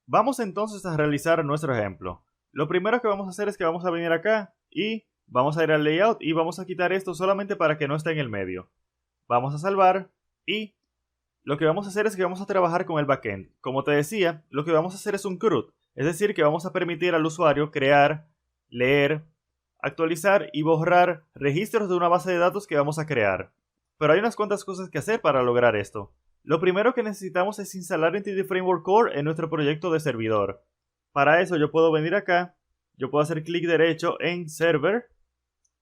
Vamos entonces a realizar nuestro ejemplo. Lo primero que vamos a hacer es que vamos a venir acá y vamos a ir al layout y vamos a quitar esto solamente para que no esté en el medio. Vamos a salvar y lo que vamos a hacer es que vamos a trabajar con el backend. Como te decía, lo que vamos a hacer es un CRUD, es decir, que vamos a permitir al usuario crear, leer, actualizar y borrar registros de una base de datos que vamos a crear. Pero hay unas cuantas cosas que hacer para lograr esto. Lo primero que necesitamos es instalar Entity Framework Core en nuestro proyecto de servidor. Para eso yo puedo venir acá, yo puedo hacer clic derecho en Server,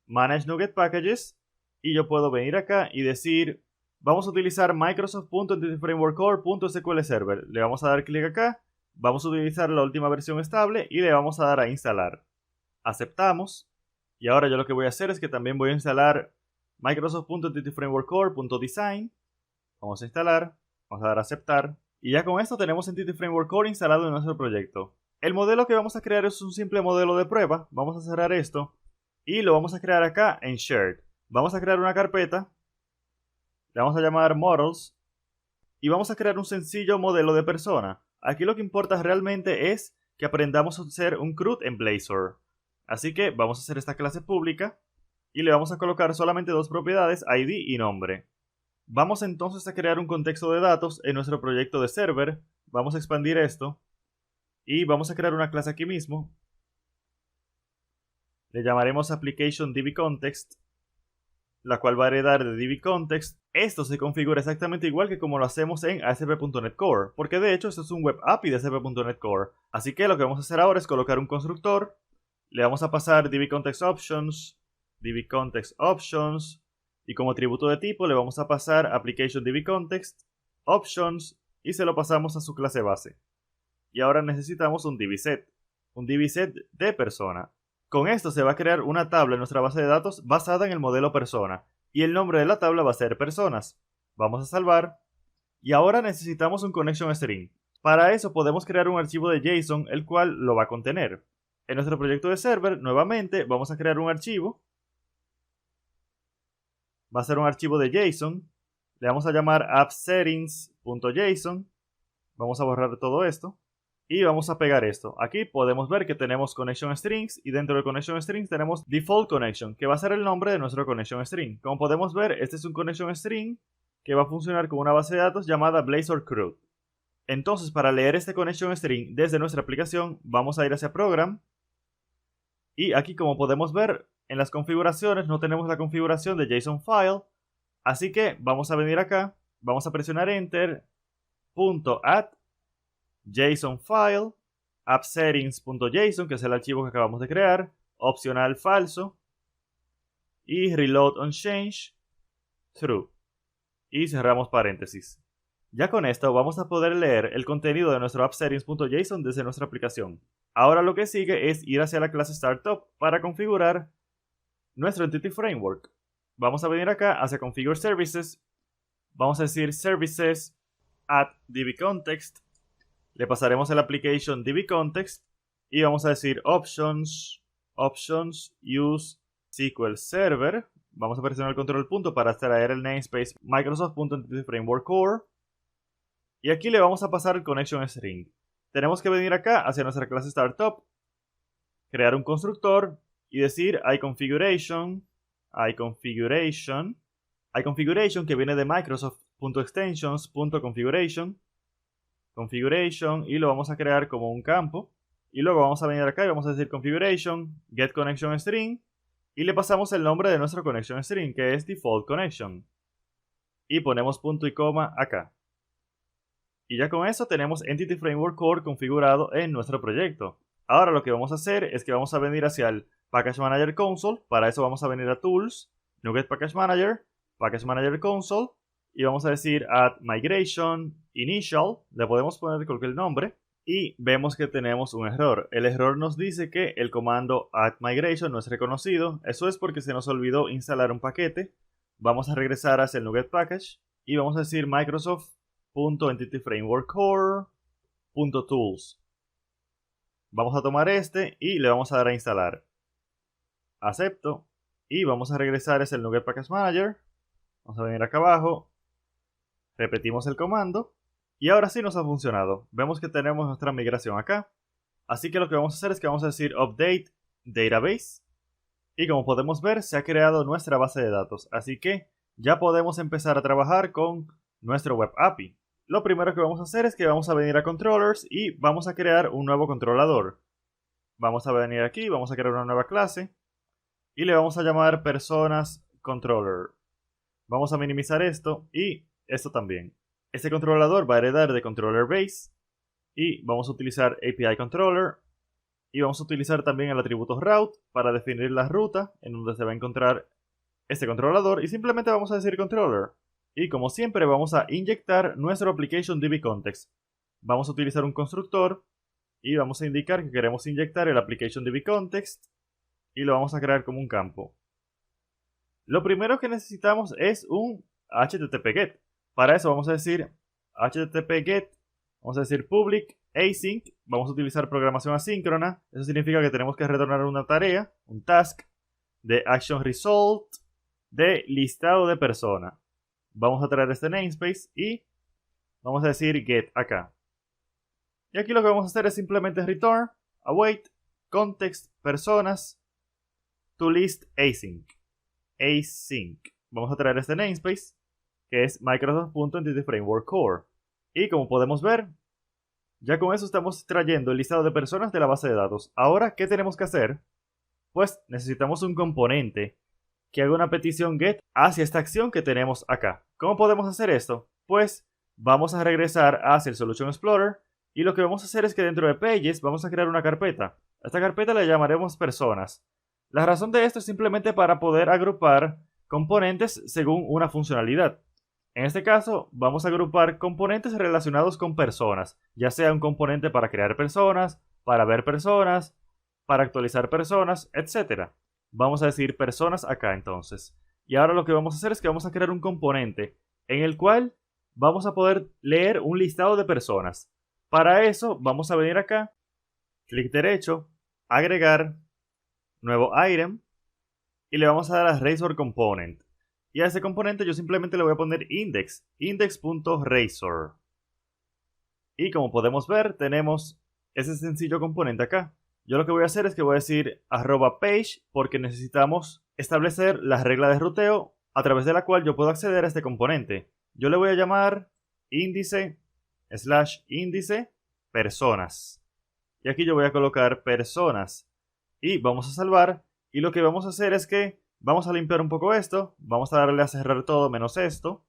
Manage NuGet Packages, y yo puedo venir acá y decir, vamos a utilizar Microsoft.entityframeworkcore.sql Server. Le vamos a dar clic acá, vamos a utilizar la última versión estable y le vamos a dar a instalar. Aceptamos. Y ahora yo lo que voy a hacer es que también voy a instalar Microsoft.entityframeworkcore.design. Vamos a instalar, vamos a dar a aceptar. Y ya con esto tenemos Entity Framework Core instalado en nuestro proyecto. El modelo que vamos a crear es un simple modelo de prueba. Vamos a cerrar esto y lo vamos a crear acá en Shared. Vamos a crear una carpeta, le vamos a llamar Models y vamos a crear un sencillo modelo de persona. Aquí lo que importa realmente es que aprendamos a hacer un CRUD en Blazor. Así que vamos a hacer esta clase pública y le vamos a colocar solamente dos propiedades, ID y nombre. Vamos entonces a crear un contexto de datos en nuestro proyecto de server. Vamos a expandir esto y vamos a crear una clase aquí mismo. Le llamaremos Application DB Context, la cual va a heredar de DB Context. Esto se configura exactamente igual que como lo hacemos en ASP.NET Core, porque de hecho esto es un web API de ASP.NET Core. Así que lo que vamos a hacer ahora es colocar un constructor, le vamos a pasar DB Context Options, DB Context Options, y como atributo de tipo le vamos a pasar Application DB Context, Options, y se lo pasamos a su clase base. Y ahora necesitamos un DBSet de persona. Con esto se va a crear una tabla en nuestra base de datos basada en el modelo persona, y el nombre de la tabla va a ser personas. Vamos a salvar, y ahora necesitamos un connection string. Para eso podemos crear un archivo de JSON el cual lo va a contener. En nuestro proyecto de server, nuevamente, vamos a crear un archivo. Va a ser un archivo de JSON. Le vamos a llamar appsettings.json. Vamos a borrar todo esto. Y vamos a pegar esto. Aquí podemos ver que tenemos connection strings y dentro de connection strings tenemos default connection, que va a ser el nombre de nuestro connection string. Como podemos ver, este es un connection string que va a funcionar como una base de datos llamada Blazor CRUD. Entonces, para leer este connection string desde nuestra aplicación, vamos a ir hacia Program. Y aquí, como podemos ver, en las configuraciones no tenemos la configuración de JSON file. Así que vamos a venir acá, vamos a presionar Enter, .add JSON file, appsettings.json, que es el archivo que acabamos de crear, opcional falso, y reload on change, true. Y cerramos paréntesis. Ya con esto vamos a poder leer el contenido de nuestro appsettings.json desde nuestra aplicación. Ahora lo que sigue es ir hacia la clase Startup para configurar nuestro Entity Framework. Vamos a venir acá hacia Configure Services, vamos a decir Services add DB Context, le pasaremos el application DB Context y vamos a decir Options, Use SQL Server. Vamos a presionar el control punto para extraer el namespace Microsoft.entityframework core. Y aquí le vamos a pasar el connection string. Tenemos que venir acá hacia nuestra clase Startup, crear un constructor y decir iConfiguration que viene de Microsoft.extensions.configuration y lo vamos a crear como un campo. Y luego vamos a venir acá y vamos a decir configuration get connection string y le pasamos el nombre de nuestro connection string, que es default connection, y ponemos punto y coma acá. Y ya con eso tenemos Entity Framework Core configurado en nuestro proyecto. Ahora lo que vamos a hacer es que vamos a venir hacia el Package Manager Console. Para eso vamos a venir a Tools, NuGet Package Manager Console, y vamos a decir add migration initial. Le podemos poner cualquier nombre y vemos que tenemos un error. El error nos dice que el comando add migration no es reconocido. Eso es porque se nos olvidó instalar un paquete. Vamos a regresar hacia el NuGet Package y vamos a decir Microsoft.entityframeworkcore.tools. Vamos a tomar este y le vamos a dar a instalar. Acepto y vamos a regresar hacia el NuGet Package Manager. Vamos a venir acá abajo, repetimos el comando Y ahora sí nos ha funcionado. Vemos que tenemos nuestra migración acá. Así que lo que vamos a hacer es que vamos a decir update database. Y como podemos ver, se ha creado nuestra base de datos. Así que ya podemos empezar a trabajar con nuestro web API. Lo primero que vamos a hacer es que vamos a venir a controllers y vamos a crear un nuevo controlador. Vamos a venir aquí, vamos a crear una nueva clase y le vamos a llamar personas controller. Vamos a minimizar esto y esto también. Este controlador va a heredar de controller base y vamos a utilizar API controller y vamos a utilizar también el atributo route para definir la ruta en donde se va a encontrar este controlador y simplemente vamos a decir controller. Y como siempre vamos a inyectar nuestro application DB context. Vamos a utilizar un constructor y vamos a indicar que queremos inyectar el application DB context y lo vamos a crear como un campo. Lo primero que necesitamos es un HTTP GET. Para eso vamos a decir HTTP GET, vamos a decir public async, vamos a utilizar programación asíncrona. Eso significa que tenemos que retornar una tarea, un task de action result de listado de persona. Vamos a traer este namespace y vamos a decir get acá. Y aquí lo que vamos a hacer es simplemente return await context personas to list async. Vamos a traer este namespace que es Microsoft.Entity Framework Core. Y como podemos ver, ya con eso estamos trayendo el listado de personas de la base de datos. Ahora, ¿qué tenemos que hacer? Pues necesitamos un componente que haga una petición GET hacia esta acción que tenemos acá. ¿Cómo podemos hacer esto? Pues vamos a regresar hacia el Solution Explorer y lo que vamos a hacer es que dentro de Pages vamos a crear una carpeta. A esta carpeta le llamaremos personas. La razón de esto es simplemente para poder agrupar componentes según una funcionalidad. En este caso vamos a agrupar componentes relacionados con personas, ya sea un componente para crear personas, para ver personas, para actualizar personas, etc. Vamos a decir personas acá entonces. Y ahora lo que vamos a hacer es que vamos a crear un componente en el cual vamos a poder leer un listado de personas. Para eso vamos a venir acá, clic derecho, agregar, nuevo item y le vamos a dar a Razor Component. Y a ese componente yo simplemente le voy a poner index.razor. Y como podemos ver tenemos ese sencillo componente acá. Yo lo que voy a hacer es que voy a decir @page porque necesitamos establecer la regla de ruteo a través de la cual yo puedo acceder a este componente. Yo le voy a llamar índice/índice personas. Y aquí yo voy a colocar personas. Y vamos a salvar. Y lo que vamos a hacer es que vamos a limpiar un poco esto. Vamos a darle a cerrar todo menos esto.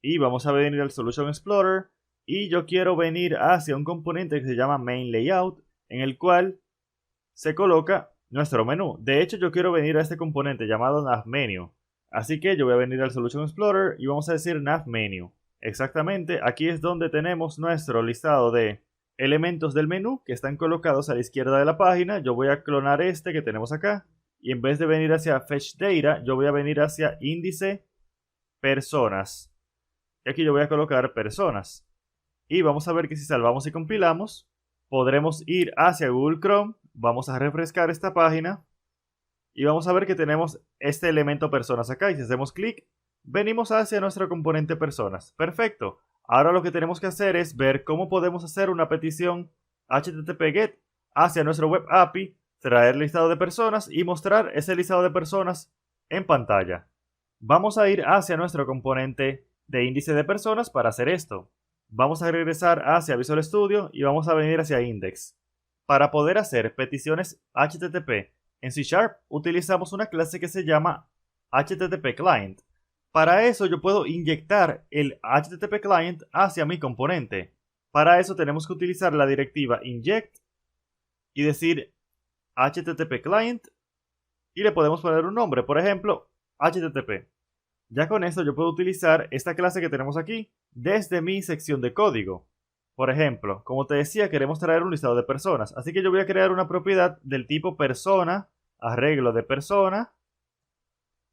Y vamos a venir al Solution Explorer. Y yo quiero venir hacia un componente que se llama Main Layout, en el cual se coloca nuestro menú. De hecho, yo quiero venir a este componente llamado NavMenu. Así que yo voy a venir al Solution Explorer y vamos a decir NavMenu. Exactamente, aquí es donde tenemos nuestro listado de elementos del menú que están colocados a la izquierda de la página. Yo voy a clonar este que tenemos acá. Y en vez de venir hacia Fetch Data, yo voy a venir hacia índice personas. Y aquí yo voy a colocar personas. Y vamos a ver que si salvamos y compilamos, podremos ir hacia Google Chrome, vamos a refrescar esta página y vamos a ver que tenemos este elemento personas acá y si hacemos clic, venimos hacia nuestro componente personas. Perfecto. Ahora lo que tenemos que hacer es ver cómo podemos hacer una petición HTTP GET hacia nuestro web API, traer listado de personas y mostrar ese listado de personas en pantalla. Vamos a ir hacia nuestro componente de índice de personas para hacer esto. Vamos a regresar hacia Visual Studio y vamos a venir hacia Index. Para poder hacer peticiones HTTP en C# utilizamos una clase que se llama HTTP Client. Para eso yo puedo inyectar el HTTP Client hacia mi componente. Para eso tenemos que utilizar la directiva inject y decir HTTP Client y le podemos poner un nombre, por ejemplo, HTTP. Ya con esto yo puedo utilizar esta clase que tenemos aquí desde mi sección de código. Por ejemplo, como te decía, queremos traer un listado de personas. Así que yo voy a crear una propiedad del tipo persona, arreglo de persona,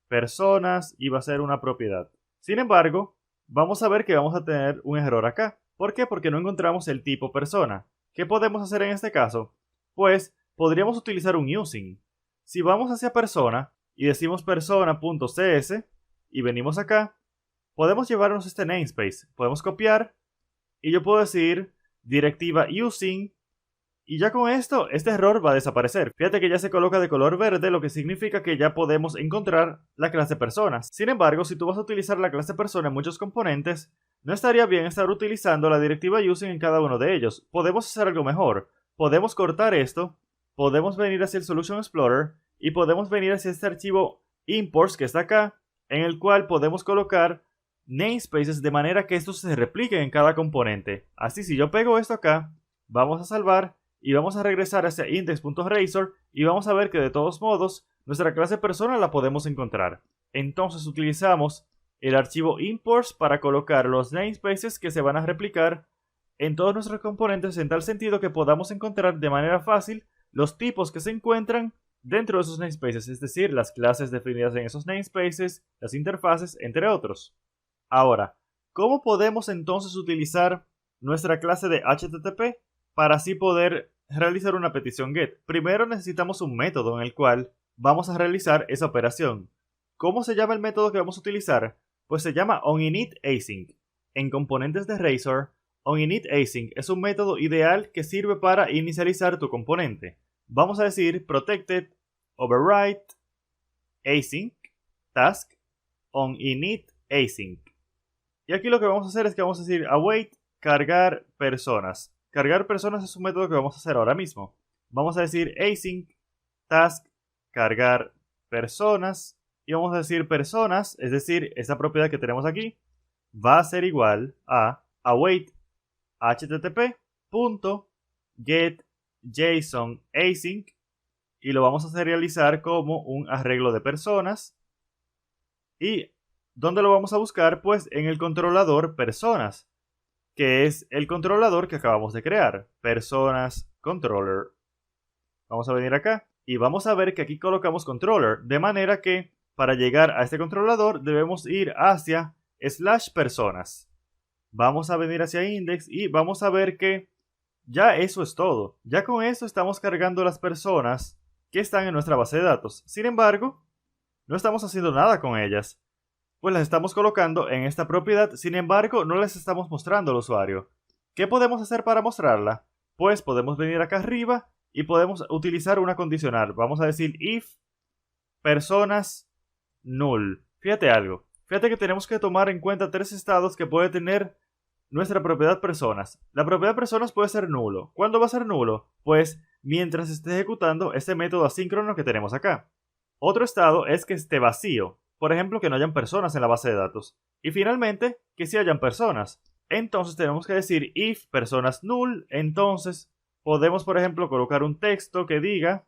personas, y va a ser una propiedad. Sin embargo, vamos a ver que vamos a tener un error acá. ¿Por qué? Porque no encontramos el tipo persona. ¿Qué podemos hacer en este caso? Pues podríamos utilizar un using. Si vamos hacia persona y decimos persona.cs y venimos acá, podemos llevarnos este namespace. Podemos copiar y yo puedo decir directiva using, y ya con esto este error va a desaparecer. Fíjate que ya se coloca de color verde, lo que significa que ya podemos encontrar la clase personas. Sin embargo, si tú vas a utilizar la clase persona en muchos componentes, no estaría bien estar utilizando la directiva using en cada uno de ellos. Podemos hacer algo mejor. Podemos cortar esto, podemos venir hacia el Solution Explorer y podemos venir hacia este archivo imports que está acá, en el cual podemos colocar namespaces de manera que estos se repliquen en cada componente. Así, si yo pego esto acá, vamos a salvar y vamos a regresar hacia index.razor y vamos a ver que de todos modos nuestra clase persona la podemos encontrar. Entonces utilizamos el archivo imports para colocar los namespaces que se van a replicar en todos nuestros componentes, en tal sentido que podamos encontrar de manera fácil los tipos que se encuentran dentro de esos namespaces, es decir, las clases definidas en esos namespaces, las interfaces, entre otros. Ahora, ¿cómo podemos entonces utilizar nuestra clase de HTTP para así poder realizar una petición GET? Primero necesitamos un método en el cual vamos a realizar esa operación. ¿Cómo se llama el método que vamos a utilizar? Pues se llama onInitAsync. En componentes de Razor, onInitAsync es un método ideal que sirve para inicializar tu componente. Vamos a decir protected override async task onInitAsync. Y aquí lo que vamos a hacer es que vamos a decir await cargar personas. Cargar personas es un método que vamos a hacer ahora mismo. Vamos a decir async task cargar personas y vamos a decir personas, es decir, esa propiedad que tenemos aquí va a ser igual a await http.getJSONAsync y lo vamos a serializar como un arreglo de personas. ¿Y dónde lo vamos a buscar? Pues en el controlador personas, que es el controlador que acabamos de crear, personas controller. Vamos a venir acá y vamos a ver que aquí colocamos controller, de manera que para llegar a este controlador debemos ir hacia /personas. Vamos a venir hacia index y vamos a ver que ya eso es todo. Ya con esto estamos cargando las personas que están en nuestra base de datos. Sin embargo, no estamos haciendo nada con ellas, pues las estamos colocando en esta propiedad, sin embargo no les estamos mostrando al usuario. ¿Qué podemos hacer para mostrarla? Pues podemos venir acá arriba y podemos utilizar una condicional. Vamos a decir if personas null. Fíjate algo, fíjate que tenemos que tomar en cuenta tres estados que puede tener nuestra propiedad personas. La propiedad personas puede ser nulo. ¿Cuándo va a ser nulo? Pues mientras esté ejecutando este método asíncrono que tenemos acá. Otro estado es que esté vacío. Por ejemplo, que no hayan personas en la base de datos. Y finalmente, que sí hayan personas. Entonces tenemos que decir if personas null. Entonces podemos, por ejemplo, colocar un texto que diga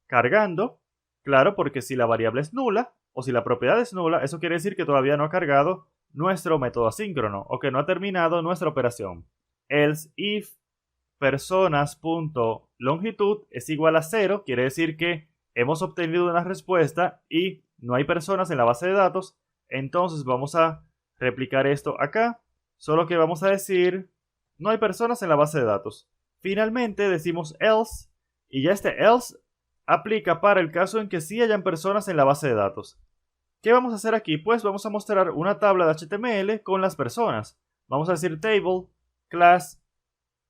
cargando. Claro, porque si la variable es nula o si la propiedad es nula, eso quiere decir que todavía no ha cargado nuestro método asíncrono o que no ha terminado nuestra operación. Else if personas.longitud es igual a 0, quiere decir que hemos obtenido una respuesta y no hay personas en la base de datos. Entonces vamos a replicar esto acá, solo que vamos a decir no hay personas en la base de datos. Finalmente decimos else y ya este else aplica para el caso en que sí hayan personas en la base de datos. ¿Qué vamos a hacer aquí? Pues vamos a mostrar una tabla de HTML con las personas. Vamos a decir table, class,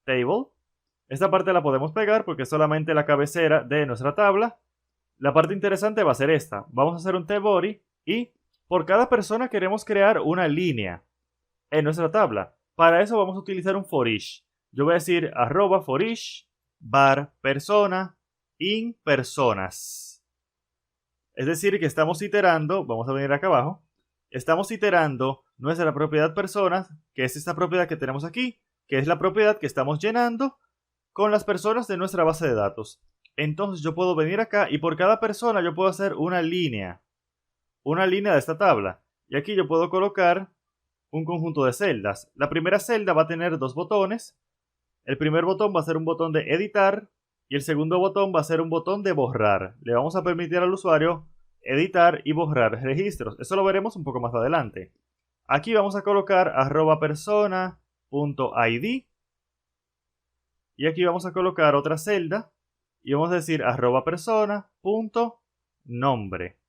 table. Esta parte la podemos pegar porque es solamente la cabecera de nuestra tabla. La parte interesante va a ser esta. Vamos a hacer un tBody y por cada persona queremos crear una línea en nuestra tabla. Para eso vamos a utilizar un forish. Yo voy a decir @forish var persona in personas. Es decir que estamos iterando, vamos a venir acá abajo, estamos iterando nuestra propiedad personas, que es esta propiedad que tenemos aquí, que es la propiedad que estamos llenando con las personas de nuestra base de datos. Entonces yo puedo venir acá y por cada persona yo puedo hacer una línea de esta tabla. Y aquí yo puedo colocar un conjunto de celdas. La primera celda va a tener dos botones. El primer botón va a ser un botón de editar y el segundo botón va a ser un botón de borrar. Le vamos a permitir al usuario editar y borrar registros. Eso lo veremos un poco más adelante. Aquí vamos a colocar @persona.id y aquí vamos a colocar otra celda y vamos a decir @persona.nombre.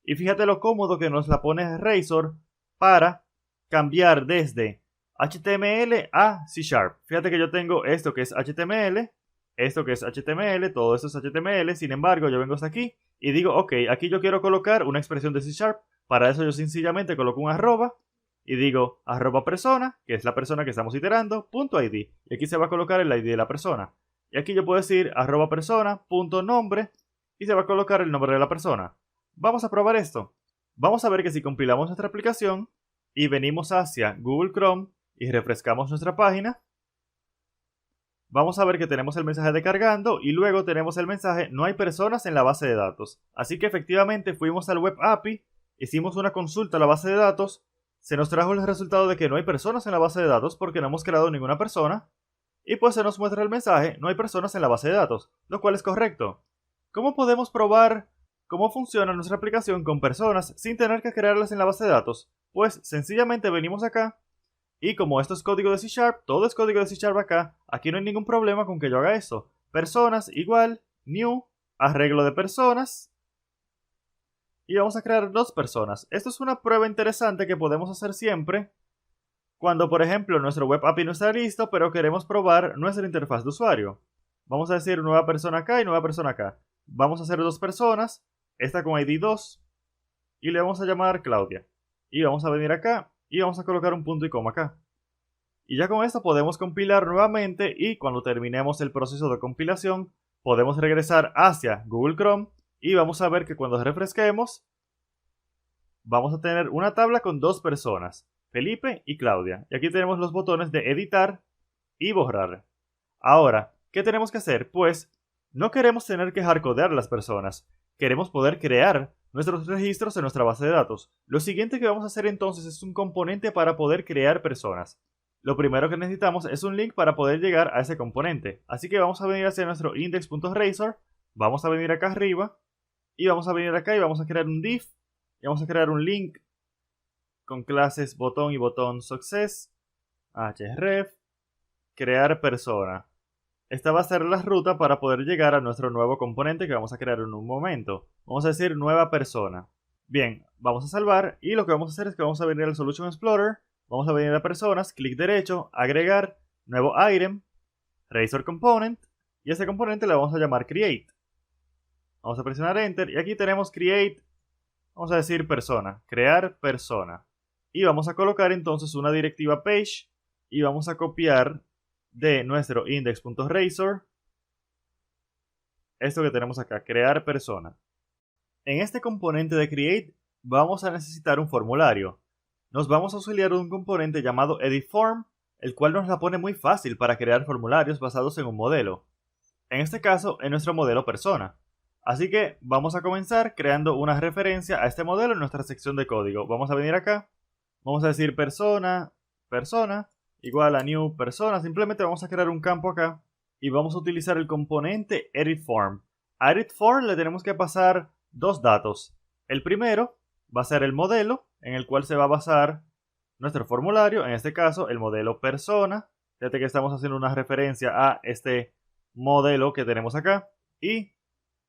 Y fíjate lo cómodo que nos la pone Razor para cambiar desde HTML a C#. Fíjate que yo tengo esto que es HTML, esto que es HTML, todo esto es HTML. Sin embargo, yo vengo hasta aquí y digo, ok, aquí yo quiero colocar una expresión de C#. Para eso yo sencillamente coloco un arroba y digo arroba persona, que es la persona que estamos iterando, punto .id. Y aquí se va a colocar el ID de la persona. Y aquí yo puedo decir arroba persona, punto nombre, y se va a colocar el nombre de la persona. Vamos a probar esto. Vamos a ver que si compilamos nuestra aplicación y venimos hacia Google Chrome y refrescamos nuestra página, vamos a ver que tenemos el mensaje de cargando y luego tenemos el mensaje no hay personas en la base de datos. Así que efectivamente fuimos al Web API, hicimos una consulta a la base de datos, se nos trajo el resultado de que no hay personas en la base de datos porque no hemos creado ninguna persona, y pues se nos muestra el mensaje no hay personas en la base de datos, lo cual es correcto. ¿Cómo podemos probar cómo funciona nuestra aplicación con personas sin tener que crearlas en la base de datos? Pues sencillamente venimos acá y como esto es código de C#, todo es código de C# acá, aquí no hay ningún problema con que yo haga eso. Personas igual, new, arreglo de personas, y vamos a crear dos personas. Esto es una prueba interesante que podemos hacer siempre cuando, por ejemplo, nuestro web API no está listo, pero queremos probar nuestra interfaz de usuario. Vamos a decir nueva persona acá y nueva persona acá. Vamos a hacer dos personas, esta con ID 2, y le vamos a llamar Claudia. Y vamos a venir acá y vamos a colocar un punto y coma acá. Y ya con esto podemos compilar nuevamente y cuando terminemos el proceso de compilación podemos regresar hacia Google Chrome y vamos a ver que cuando refresquemos vamos a tener una tabla con dos personas, Felipe y Claudia. Y aquí tenemos los botones de editar y borrar. Ahora, ¿qué tenemos que hacer? Pues no queremos tener que hardcodear a las personas. Queremos poder crear nuestros registros en nuestra base de datos. Lo siguiente que vamos a hacer entonces es un componente para poder crear personas. Lo primero que necesitamos es un link para poder llegar a ese componente. Así que vamos a venir hacia nuestro index.razor, vamos a venir acá arriba y vamos a venir acá y vamos a crear un div y vamos a crear un link con clases botón y botón success, href, crear persona. Esta va a ser la ruta para poder llegar a nuestro nuevo componente que vamos a crear en un momento. Vamos a decir nueva persona. Bien, vamos a salvar y lo que vamos a hacer es que vamos a venir al Solution Explorer, vamos a venir a personas, clic derecho, agregar, nuevo item, razor component y ese componente le vamos a llamar create. Vamos a presionar enter y aquí tenemos create, vamos a decir persona, crear persona. Y vamos a colocar entonces una directiva page y vamos a copiar de nuestro index.razor esto que tenemos acá, crear persona. En este componente de create vamos a necesitar un formulario. Nos vamos a auxiliar de un componente llamado editForm, el cual nos la pone muy fácil para crear formularios basados en un modelo. En este caso, en nuestro modelo persona. Así que vamos a comenzar creando una referencia a este modelo en nuestra sección de código. Vamos a venir acá, vamos a decir persona, persona, igual a new persona. Simplemente vamos a crear un campo acá y vamos a utilizar el componente editForm. A editForm le tenemos que pasar dos datos. El primero va a ser el modelo en el cual se va a basar nuestro formulario, en este caso el modelo persona. Fíjate que estamos haciendo una referencia a este modelo que tenemos acá. Y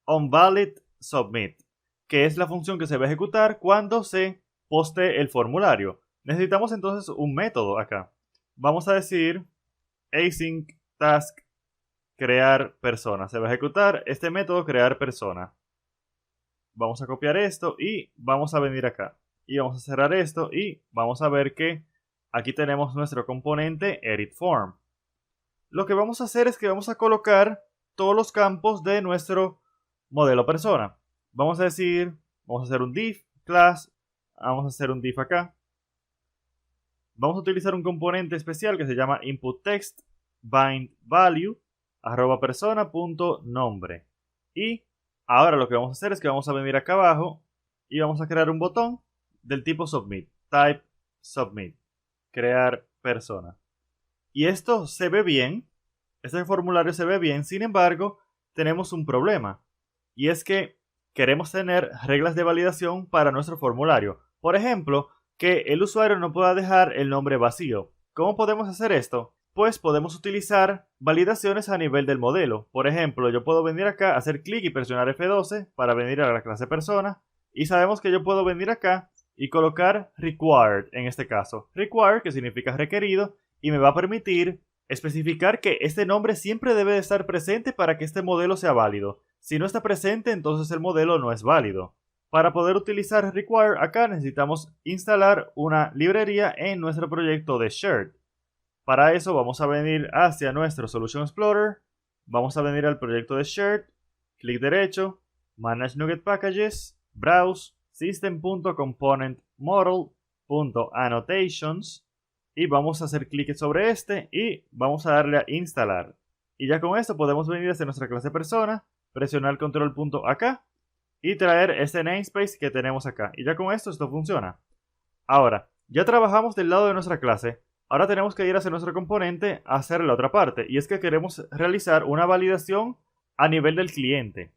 onValidSubmit, que es la función que se va a ejecutar cuando se poste el formulario. Necesitamos entonces un método acá. Vamos a decir async task crear persona. Se va a ejecutar este método crear persona. Vamos a copiar esto y vamos a venir acá. Y vamos a cerrar esto y vamos a ver que aquí tenemos nuestro componente editForm. Lo que vamos a hacer es que vamos a colocar todos los campos de nuestro modelo persona. Vamos a decir, vamos a hacer un div class, vamos a hacer un div acá. Vamos a utilizar un componente especial que se llama inputText bindValue @persona.nombre. Y ahora lo que vamos a hacer es que vamos a venir acá abajo y vamos a crear un botón del tipo submit, type submit, crear persona. Y esto se ve bien, este formulario se ve bien, sin embargo, tenemos un problema. Y es que queremos tener reglas de validación para nuestro formulario. Por ejemplo, que el usuario no pueda dejar el nombre vacío. ¿Cómo podemos hacer esto? Pues podemos utilizar validaciones a nivel del modelo. Por ejemplo, yo puedo venir acá, hacer clic y presionar F12 para venir a la clase persona. Y sabemos que yo puedo venir acá y colocar required en este caso. Required, que significa requerido, y me va a permitir especificar que este nombre siempre debe de estar presente para que este modelo sea válido. Si no está presente, entonces el modelo no es válido. Para poder utilizar require acá necesitamos instalar una librería en nuestro proyecto de Shared. Para eso vamos a venir hacia nuestro Solution Explorer, vamos a venir al proyecto de Shared, clic derecho, Manage NuGet Packages, Browse, System.componentModel.annotations y vamos a hacer clic sobre este y vamos a darle a instalar. Y ya con esto podemos venir hacia nuestra clase persona, presionar el control punto acá y traer este namespace que tenemos acá. Y ya con esto funciona. Ahora, ya trabajamos del lado de nuestra clase. Ahora tenemos que ir hacia nuestro componente a hacer la otra parte. Y es que queremos realizar una validación a nivel del cliente.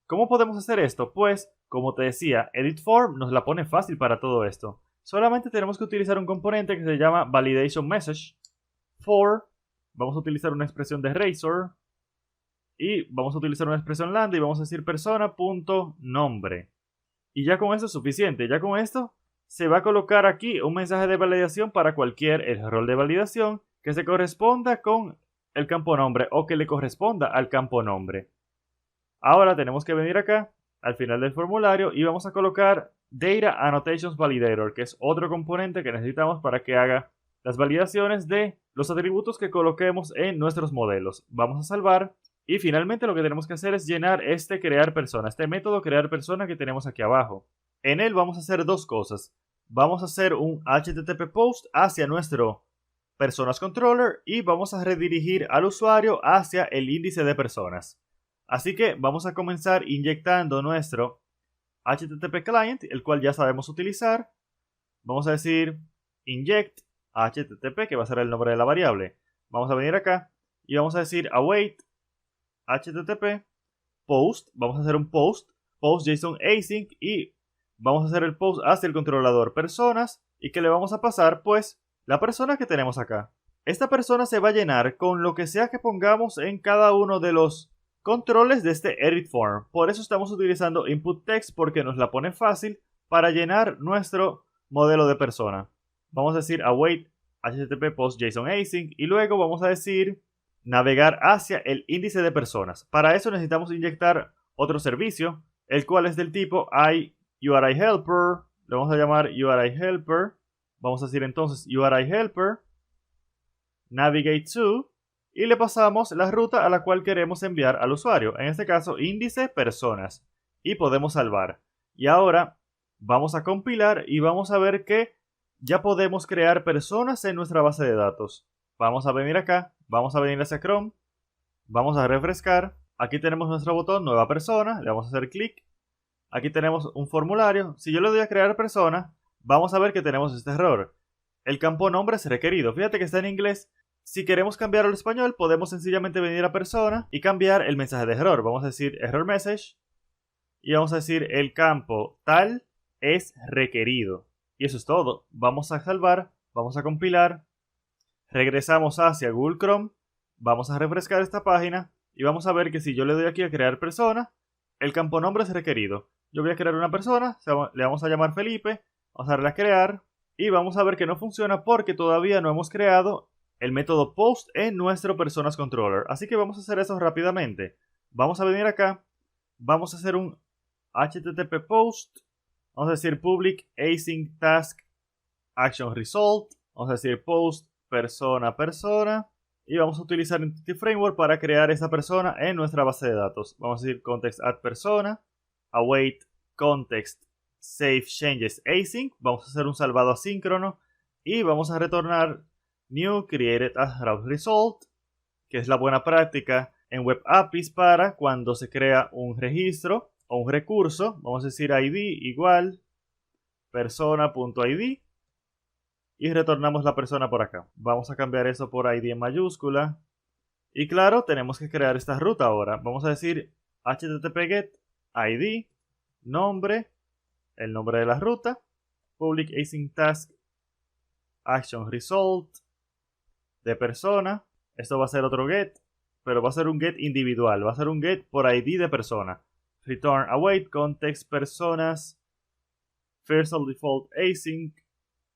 ¿Cómo podemos hacer esto? Pues, como te decía, EditForm nos la pone fácil para todo esto. Solamente tenemos que utilizar un componente que se llama Validation Message. Vamos a utilizar una expresión de Razor. Y vamos a utilizar una expresión lambda y vamos a decir persona.nombre. Y ya con esto es suficiente. Ya con esto se va a colocar aquí un mensaje de validación para cualquier error de validación que se corresponda con el campo nombre o que le corresponda al campo nombre. Ahora tenemos que venir acá al final del formulario y vamos a colocar Data Annotations Validator, que es otro componente que necesitamos para que haga las validaciones de los atributos que coloquemos en nuestros modelos. Vamos a salvar y finalmente lo que tenemos que hacer es llenar este crear persona, este método crear persona que tenemos aquí abajo. En él vamos a hacer dos cosas. Vamos a hacer un HTTP post hacia nuestro personas controller y vamos a redirigir al usuario hacia el índice de personas. Así que vamos a comenzar inyectando nuestro HTTP client, el cual ya sabemos utilizar. Vamos a decir inject HTTP, que va a ser el nombre de la variable. Vamos a venir acá y vamos a decir await HTTP post. Vamos a hacer un post JSON async y vamos a hacer el post hacia el controlador personas y que le vamos a pasar pues la persona que tenemos acá. Esta persona se va a llenar con lo que sea que pongamos en cada uno de los controles de este edit form. Por eso estamos utilizando input text porque nos la pone fácil para llenar nuestro modelo de persona. Vamos a decir await HTTP post JSON async y luego vamos a decir navegar hacia el índice de personas. Para eso necesitamos inyectar otro servicio, el cual es del tipo URI helper. Le vamos a llamar URI helper. Vamos a decir entonces URI helper navigate to y le pasamos la ruta a la cual queremos enviar al usuario. En este caso, índice personas. Y podemos salvar. Y ahora vamos a compilar y vamos a ver que ya podemos crear personas en nuestra base de datos. Vamos a venir acá, vamos a venir hacia Chrome, vamos a refrescar. Aquí tenemos nuestro botón nueva persona, le vamos a hacer clic. Aquí tenemos un formulario. Si yo le doy a crear persona, vamos a ver que tenemos este error. El campo nombre es requerido. Fíjate que está en inglés. Si queremos cambiarlo al español, podemos sencillamente venir a persona y cambiar el mensaje de error. Vamos a decir error message y vamos a decir el campo tal es requerido. Y eso es todo. Vamos a salvar, vamos a compilar, regresamos hacia Google Chrome, vamos a refrescar esta página y vamos a ver que si yo le doy aquí a crear persona, el campo nombre es requerido. Yo voy a crear una persona, le vamos a llamar Felipe, vamos a darle a crear y vamos a ver que no funciona porque todavía no hemos creado el método post en nuestro personas controller. Así que vamos a hacer eso rápidamente. Vamos a venir acá, vamos a hacer un HTTP post, vamos a decir public async task action result, vamos a decir post persona y vamos a utilizar Entity Framework para crear esta persona en nuestra base de datos. Vamos a decir context add persona, await context save changes async, vamos a hacer un salvado asíncrono y vamos a retornar new created as route result, que es la buena práctica en web APIs para cuando se crea un registro o un recurso. Vamos a decir id igual persona.id y retornamos la persona por acá. Vamos a cambiar eso por id en mayúscula y claro, tenemos que crear esta ruta ahora. Vamos a decir http get id nombre, el nombre de la ruta, public async task action result de persona. Esto va a ser otro get, pero va a ser un get individual, va a ser un get por id de persona. Return await context personas first al default async,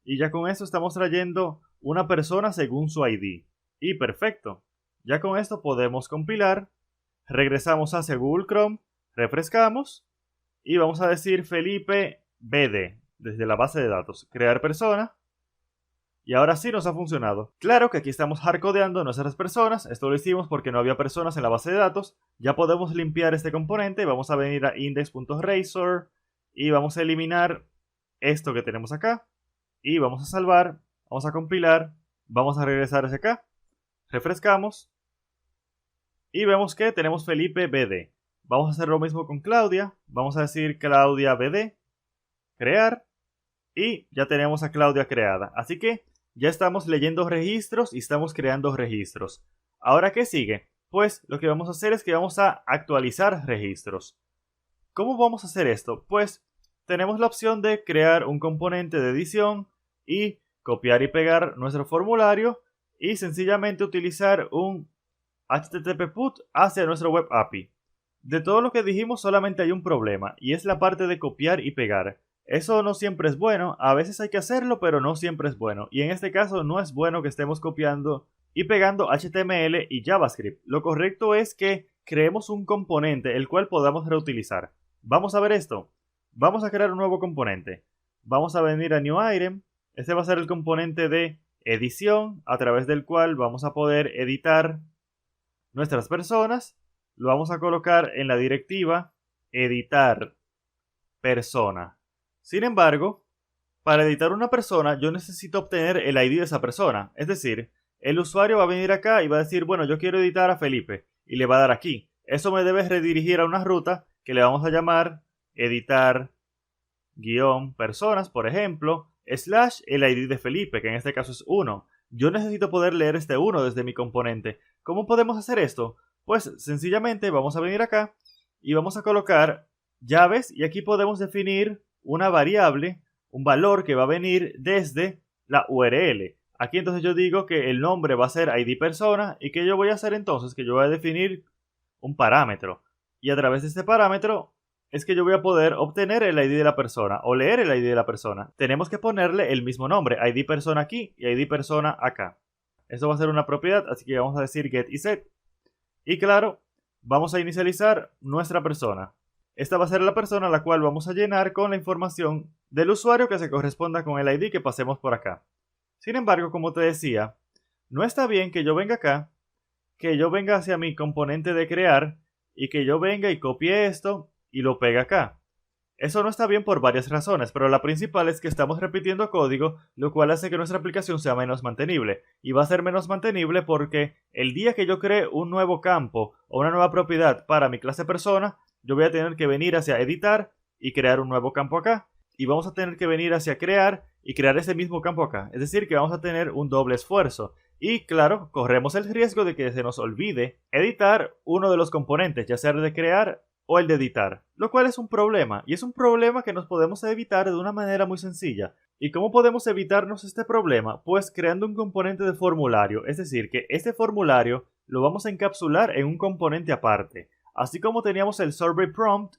y ya con esto estamos trayendo una persona según su ID. Y perfecto, ya con esto podemos compilar, regresamos hacia Google Chrome, refrescamos y vamos a decir Felipe BD desde la base de datos, crear persona. Y ahora sí nos ha funcionado. Claro que aquí estamos hardcodeando nuestras personas. Esto lo hicimos porque no había personas en la base de datos. Ya podemos limpiar este componente. Vamos a venir a index.razor y vamos a eliminar esto que tenemos acá. Y vamos a salvar, vamos a compilar, vamos a regresar hacia acá. Refrescamos. Y vemos que tenemos Felipe BD. Vamos a hacer lo mismo con Claudia. Vamos a decir Claudia BD. Crear. Y ya tenemos a Claudia creada. Así que ya estamos leyendo registros y estamos creando registros. ¿Ahora qué sigue? Pues lo que vamos a hacer es que vamos a actualizar registros. ¿Cómo vamos a hacer esto? Pues tenemos la opción de crear un componente de edición y copiar y pegar nuestro formulario y sencillamente utilizar un HTTP put hacia nuestro web API. De todo lo que dijimos solamente hay un problema y es la parte de copiar y pegar. Eso no siempre es bueno, a veces hay que hacerlo, pero no siempre es bueno. Y en este caso no es bueno que estemos copiando y pegando HTML y JavaScript. Lo correcto es que creemos un componente el cual podamos reutilizar. Vamos a ver esto. Vamos a crear un nuevo componente. Vamos a venir a New Item. Este va a ser el componente de edición a través del cual vamos a poder editar nuestras personas. Lo vamos a colocar en la directiva editar persona. Sin embargo, para editar una persona yo necesito obtener el ID de esa persona. Es decir, el usuario va a venir acá y va a decir, bueno, yo quiero editar a Felipe. Y le va a dar aquí. Eso me debe redirigir a una ruta que le vamos a llamar editar-personas, por ejemplo, / el ID de Felipe, que en este caso es 1. Yo necesito poder leer este 1 desde mi componente. ¿Cómo podemos hacer esto? Pues sencillamente vamos a venir acá y vamos a colocar llaves y aquí podemos definir una variable, un valor que va a venir desde la URL. Aquí entonces yo digo que el nombre va a ser ID persona y que yo voy a hacer entonces que yo voy a definir un parámetro. Y a través de este parámetro es que yo voy a poder obtener el ID de la persona o leer el ID de la persona. Tenemos que ponerle el mismo nombre, ID persona aquí y ID persona acá. Esto va a ser una propiedad, así que vamos a decir get y set. Y claro, vamos a inicializar nuestra persona. Esta va a ser la persona a la cual vamos a llenar con la información del usuario que se corresponda con el ID que pasemos por acá. Sin embargo, como te decía, no está bien que yo venga acá, que yo venga hacia mi componente de crear y que yo venga y copie esto y lo pegue acá. Eso no está bien por varias razones, pero la principal es que estamos repitiendo código, lo cual hace que nuestra aplicación sea menos mantenible. Y va a ser menos mantenible porque el día que yo cree un nuevo campo o una nueva propiedad para mi clase persona, yo voy a tener que venir hacia editar y crear un nuevo campo acá. Y vamos a tener que venir hacia crear y crear ese mismo campo acá. Es decir, que vamos a tener un doble esfuerzo. Y claro, corremos el riesgo de que se nos olvide editar uno de los componentes, ya sea el de crear o el de editar, lo cual es un problema, y es un problema que nos podemos evitar de una manera muy sencilla. ¿Y cómo podemos evitarnos este problema? Pues creando un componente de formulario, es decir, que este formulario lo vamos a encapsular en un componente aparte. Así como teníamos el survey prompt,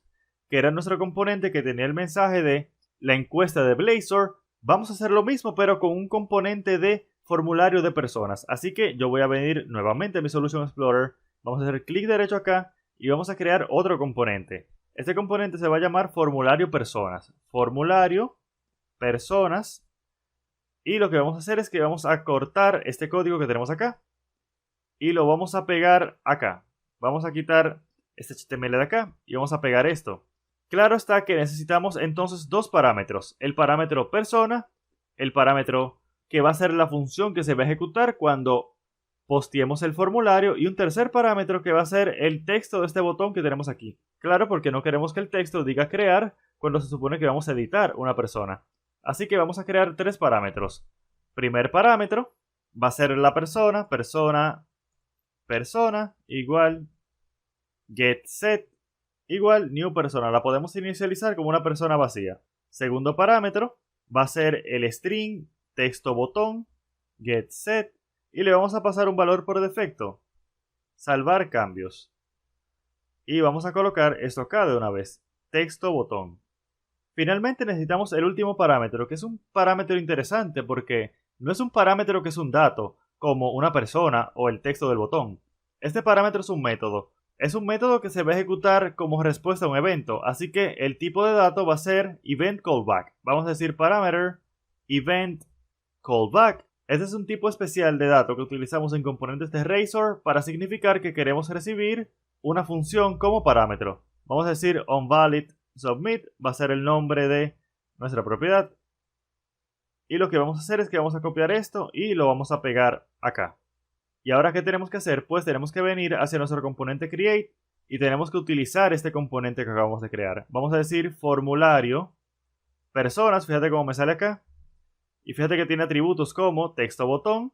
que era nuestro componente que tenía el mensaje de la encuesta de Blazor, vamos a hacer lo mismo pero con un componente de formulario de personas. Así que yo voy a venir nuevamente a mi Solution Explorer, vamos a hacer clic derecho acá, y vamos a crear otro componente. Este componente se va a llamar formulario personas. Formulario personas. Y lo que vamos a hacer es que vamos a cortar este código que tenemos acá. Y lo vamos a pegar acá. Vamos a quitar este HTML de acá. Y vamos a pegar esto. Claro está que necesitamos entonces dos parámetros. El parámetro persona. El parámetro que va a ser la función que se va a ejecutar cuando posteemos el formulario, y un tercer parámetro que va a ser el texto de este botón que tenemos aquí. Claro, porque no queremos que el texto diga crear cuando se supone que vamos a editar una persona. Así que vamos a crear tres parámetros. Primer parámetro va a ser la persona, persona, igual getSet, igual new persona. La podemos inicializar como una persona vacía. Segundo parámetro va a ser el string texto botón getSet. Y le vamos a pasar un valor por defecto. Salvar cambios. Y vamos a colocar esto acá de una vez. Texto botón. Finalmente necesitamos el último parámetro, que es un parámetro interesante porque no es un parámetro que es un dato, como una persona o el texto del botón. Este parámetro es un método. Es un método que se va a ejecutar como respuesta a un evento, así que el tipo de dato va a ser event callback. Vamos a decir parameter event callback. Este es un tipo especial de dato que utilizamos en componentes de Razor para significar que queremos recibir una función como parámetro. Vamos a decir onValid submit, va a ser el nombre de nuestra propiedad. Y lo que vamos a hacer es que vamos a copiar esto y lo vamos a pegar acá. Y ahora, ¿qué tenemos que hacer? Pues tenemos que venir hacia nuestro componente create y tenemos que utilizar este componente que acabamos de crear. Vamos a decir formulario personas, fíjate cómo me sale acá. Y fíjate que tiene atributos como texto botón,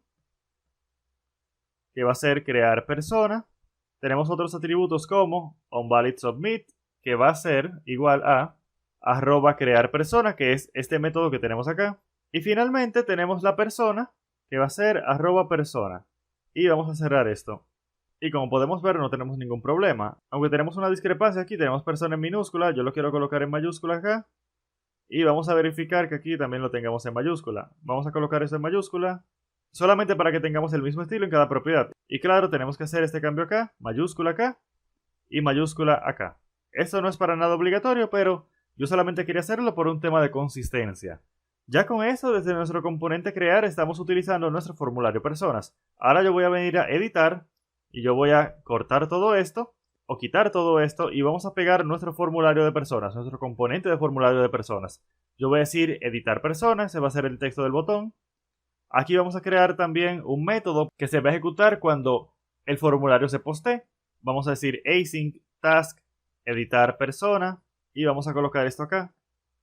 que va a ser crear persona. Tenemos otros atributos como onValidSubmit, que va a ser igual a @crear persona, que es este método que tenemos acá. Y finalmente tenemos la persona, que va a ser @persona. Y vamos a cerrar esto. Y como podemos ver, no tenemos ningún problema. Aunque tenemos una discrepancia aquí, tenemos persona en minúscula, yo lo quiero colocar en mayúscula acá. Y vamos a verificar que aquí también lo tengamos en mayúscula. Vamos a colocar esto en mayúscula, solamente para que tengamos el mismo estilo en cada propiedad. Y claro, tenemos que hacer este cambio acá, mayúscula acá y mayúscula acá. Esto no es para nada obligatorio, pero yo solamente quería hacerlo por un tema de consistencia. Ya con eso, desde nuestro componente crear, estamos utilizando nuestro formulario personas. Ahora yo voy a venir a editar y yo voy a cortar todo esto o quitar todo esto y vamos a pegar nuestro formulario de personas, nuestro componente de formulario de personas. Yo voy a decir editar personas, ese va a ser el texto del botón. Aquí vamos a crear también un método que se va a ejecutar cuando el formulario se postee. Vamos a decir async task editar persona y vamos a colocar esto acá.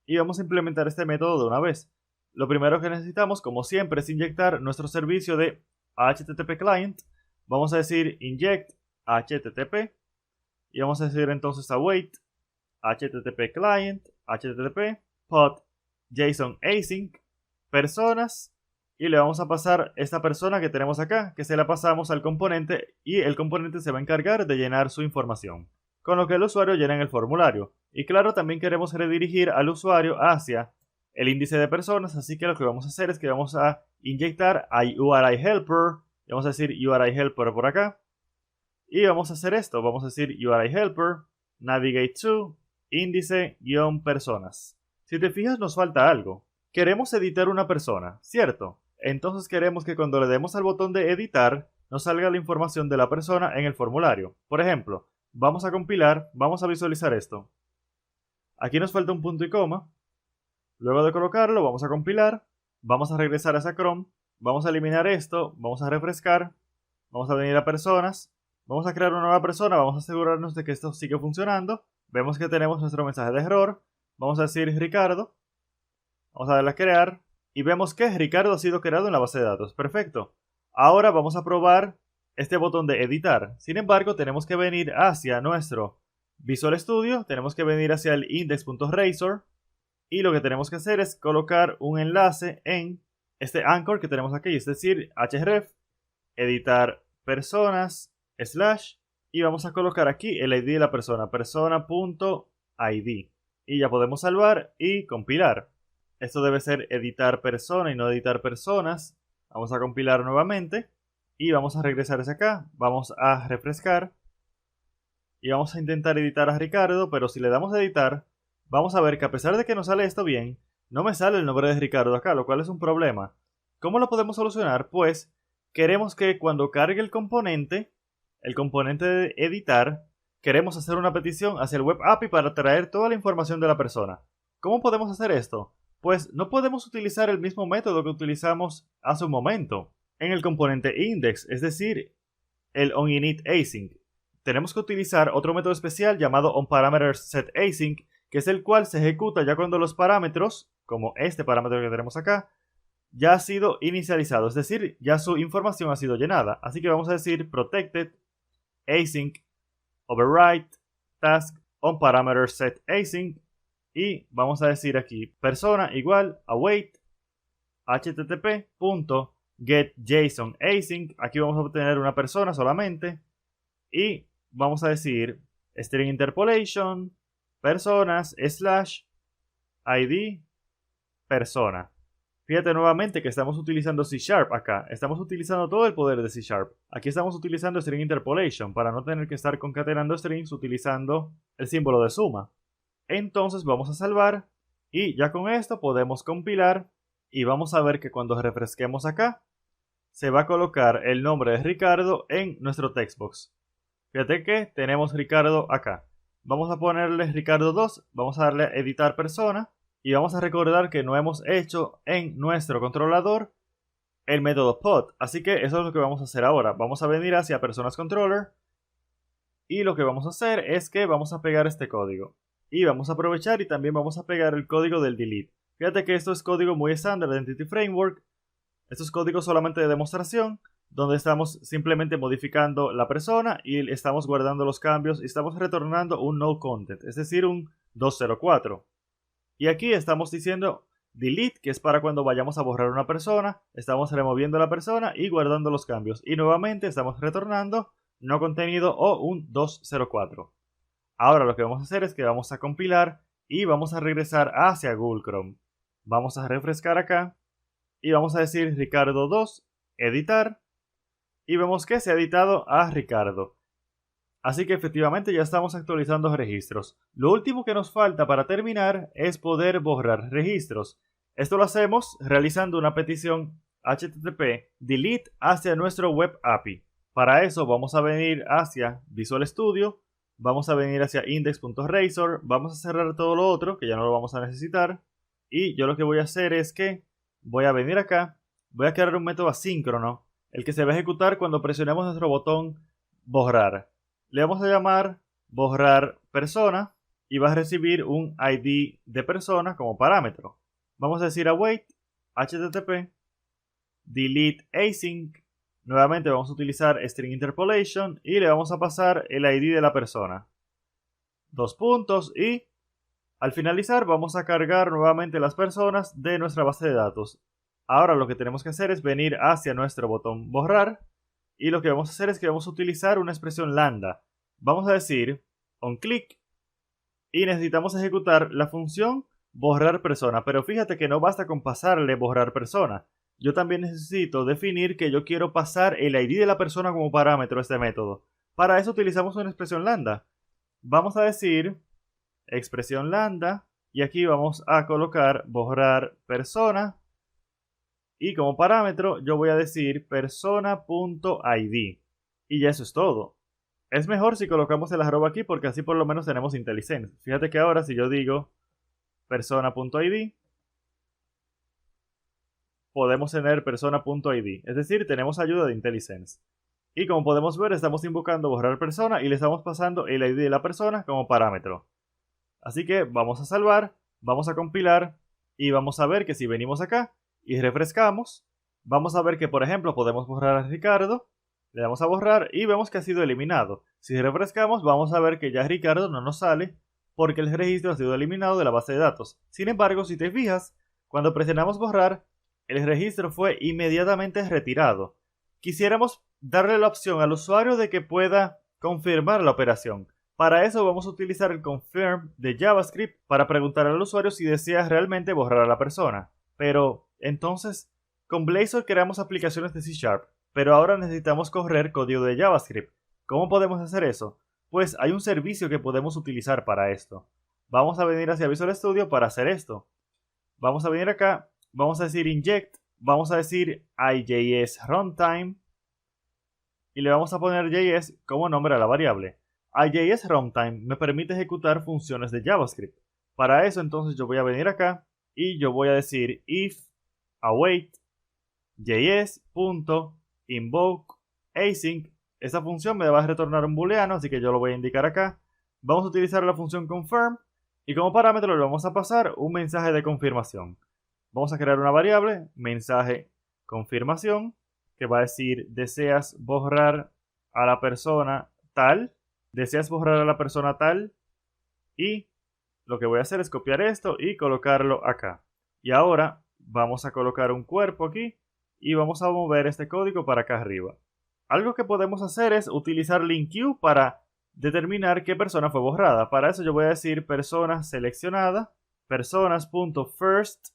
Y vamos a implementar este método de una vez. Lo primero que necesitamos, como siempre, es inyectar nuestro servicio de HTTP client. Vamos a decir inject HTTP y vamos a decir entonces await HTTP client HTTP pod JSON async personas y le vamos a pasar esta persona que tenemos acá, que se la pasamos al componente y el componente se va a encargar de llenar su información, con lo que el usuario llena en el formulario. Y claro, también queremos redirigir al usuario hacia el índice de personas, así que lo que vamos a hacer es que vamos a inyectar a URI helper, y vamos a decir URI helper por acá, y vamos a hacer esto, vamos a decir URI helper, navigate to, índice-personas. Si te fijas, nos falta algo. Queremos editar una persona, ¿cierto? Entonces queremos que cuando le demos al botón de editar, nos salga la información de la persona en el formulario. Por ejemplo, vamos a compilar, vamos a visualizar esto. Aquí nos falta un punto y coma. Luego de colocarlo, vamos a compilar, vamos a regresar a esa Chrome, vamos a eliminar esto, vamos a refrescar, vamos a venir a personas, vamos a crear una nueva persona, vamos a asegurarnos de que esto sigue funcionando. Vemos que tenemos nuestro mensaje de error, vamos a decir Ricardo, vamos a darle a crear y vemos que Ricardo ha sido creado en la base de datos. Perfecto. Ahora vamos a probar este botón de editar. Sin embargo, tenemos que venir hacia nuestro Visual Studio, tenemos que venir hacia el index.razor y lo que tenemos que hacer es colocar un enlace en este anchor que tenemos aquí, es decir, href, editar personas, / y vamos a colocar aquí el ID de la persona, persona.id. Y ya podemos salvar y compilar. Esto debe ser editar persona y no editar personas. Vamos a compilar nuevamente y vamos a regresar hacia acá. Vamos a refrescar y vamos a intentar editar a Ricardo, pero si le damos a editar, vamos a ver que a pesar de que nos sale esto bien, no me sale el nombre de Ricardo acá, lo cual es un problema. ¿Cómo lo podemos solucionar? Pues queremos que cuando cargue el componente de editar, queremos hacer una petición hacia el web API para traer toda la información de la persona. ¿Cómo podemos hacer esto? Pues no podemos utilizar el mismo método que utilizamos hace un momento en el componente index, es decir, el onInitAsync. Tenemos que utilizar otro método especial llamado onParametersSetAsync, que es el cual se ejecuta ya cuando los parámetros, como este parámetro que tenemos acá, ya ha sido inicializado, es decir, ya su información ha sido llenada. Así que vamos a decir protected async override task onParametersSetAsync y vamos a decir aquí persona igual await http.getJSONAsync. Aquí vamos a obtener una persona solamente y vamos a decir string interpolation personas / ID persona. Fíjate nuevamente que estamos utilizando C# acá. Estamos utilizando todo el poder de C#. Aquí estamos utilizando string interpolation para no tener que estar concatenando strings utilizando el símbolo de suma. Entonces vamos a salvar y ya con esto podemos compilar y vamos a ver que cuando refresquemos acá se va a colocar el nombre de Ricardo en nuestro textbox. Fíjate que tenemos Ricardo acá. Vamos a ponerle Ricardo 2, vamos a darle a editar persona y vamos a recordar que no hemos hecho en nuestro controlador el método pod. Así que eso es lo que vamos a hacer ahora. Vamos a venir hacia personas controller y lo que vamos a hacer es que vamos a pegar este código. Y vamos a aprovechar y también vamos a pegar el código del delete. Fíjate que esto es código muy estándar de Entity Framework. Esto es código solamente de demostración, donde estamos simplemente modificando la persona y estamos guardando los cambios y estamos retornando un null content, es decir, un 204. Y aquí estamos diciendo delete, que es para cuando vayamos a borrar una persona, estamos removiendo la persona y guardando los cambios. Y nuevamente estamos retornando no contenido o un 204. Ahora lo que vamos a hacer es que vamos a compilar y vamos a regresar hacia Google Chrome. Vamos a refrescar acá y vamos a decir Ricardo 2, editar, y vemos que se ha editado a Ricardo. Así que efectivamente ya estamos actualizando registros. Lo último que nos falta para terminar es poder borrar registros. Esto lo hacemos realizando una petición HTTP delete hacia nuestro web API. Para eso vamos a venir hacia Visual Studio, vamos a venir hacia index.razor, vamos a cerrar todo lo otro que ya no lo vamos a necesitar. Y yo lo que voy a hacer es que voy a venir acá, voy a crear un método asíncrono, el que se va a ejecutar cuando presionemos nuestro botón borrar. Le vamos a llamar borrar persona y va a recibir un ID de persona como parámetro. Vamos a decir await http delete async. Nuevamente vamos a utilizar string interpolation y le vamos a pasar el ID de la persona. Dos puntos y al finalizar vamos a cargar nuevamente las personas de nuestra base de datos. Ahora lo que tenemos que hacer es venir hacia nuestro botón borrar y lo que vamos a hacer es que vamos a utilizar una expresión lambda. Vamos a decir onClick y necesitamos ejecutar la función borrar persona, pero fíjate que no basta con pasarle borrar persona. Yo también necesito definir que yo quiero pasar el ID de la persona como parámetro a este método. Para eso utilizamos una expresión lambda. Vamos a decir expresión lambda y aquí vamos a colocar borrar persona y como parámetro yo voy a decir persona.id y ya eso es todo. Es mejor si colocamos el arroba aquí porque así por lo menos tenemos IntelliSense. Fíjate que ahora si yo digo persona.id podemos tener persona.id, es decir, tenemos ayuda de IntelliSense. Y como podemos ver estamos invocando borrar persona y le estamos pasando el ID de la persona como parámetro. Así que vamos a salvar, vamos a compilar y vamos a ver que si venimos acá y refrescamos, vamos a ver que por ejemplo podemos borrar a Ricardo, le damos a borrar y vemos que ha sido eliminado. Si refrescamos vamos a ver que ya Ricardo no nos sale porque el registro ha sido eliminado de la base de datos. Sin embargo, si te fijas, cuando presionamos borrar, el registro fue inmediatamente retirado. Quisiéramos darle la opción al usuario de que pueda confirmar la operación. Para eso vamos a utilizar el confirm de JavaScript para preguntar al usuario si desea realmente borrar a la persona. Pero entonces, con Blazor creamos aplicaciones de C#, pero ahora necesitamos correr código de JavaScript. ¿Cómo podemos hacer eso? Pues hay un servicio que podemos utilizar para esto. Vamos a venir hacia Visual Studio para hacer esto. Vamos a venir acá, vamos a decir inject, vamos a decir IJS runtime y le vamos a poner JS como nombre a la variable. IJS runtime me permite ejecutar funciones de JavaScript. Para eso entonces yo voy a venir acá y yo voy a decir if await js.invoke async. Esta función me va a retornar un booleano, así que yo lo voy a indicar acá. Vamos a utilizar la función confirm y como parámetro le vamos a pasar un mensaje de confirmación. Vamos a crear una variable, mensaje confirmación, que va a decir deseas borrar a la persona tal, deseas borrar a la persona tal, y lo que voy a hacer es copiar esto y colocarlo acá. Y ahora vamos a colocar un cuerpo aquí y vamos a mover este código para acá arriba. Algo que podemos hacer es utilizar LinQ para determinar qué persona fue borrada. Para eso yo voy a decir persona seleccionada personas.first.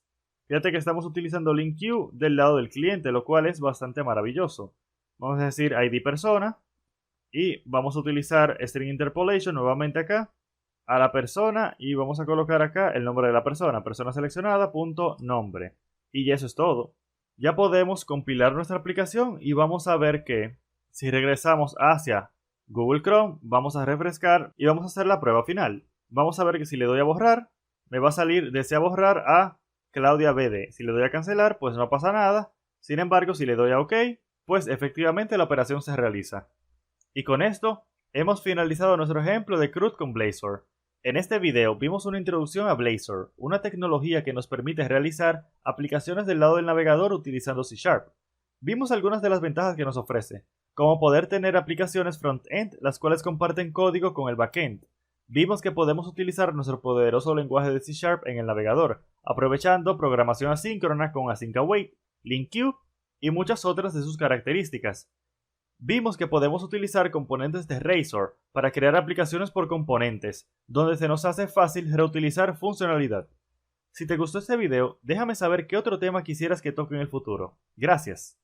Fíjate que estamos utilizando LinkQ del lado del cliente, lo cual es bastante maravilloso. Vamos a decir ID persona y vamos a utilizar string interpolation nuevamente acá a la persona y vamos a colocar acá el nombre de la persona seleccionada, nombre. Y eso es todo. Ya podemos compilar nuestra aplicación y vamos a ver que si regresamos hacia Google Chrome, vamos a refrescar y vamos a hacer la prueba final. Vamos a ver que si le doy a borrar, me va a salir desea borrar a Claudia BD. Si le doy a cancelar, pues no pasa nada. Sin embargo, si le doy a OK, pues efectivamente la operación se realiza. Y con esto, hemos finalizado nuestro ejemplo de CRUD con Blazor. En este video vimos una introducción a Blazor, una tecnología que nos permite realizar aplicaciones del lado del navegador utilizando C#. Vimos algunas de las ventajas que nos ofrece, como poder tener aplicaciones front-end las cuales comparten código con el backend. Vimos que podemos utilizar nuestro poderoso lenguaje de C# en el navegador, aprovechando programación asíncrona con Async Await, LinkQ y muchas otras de sus características. Vimos que podemos utilizar componentes de Razor para crear aplicaciones por componentes, donde se nos hace fácil reutilizar funcionalidad. Si te gustó este video, déjame saber qué otro tema quisieras que toque en el futuro. Gracias.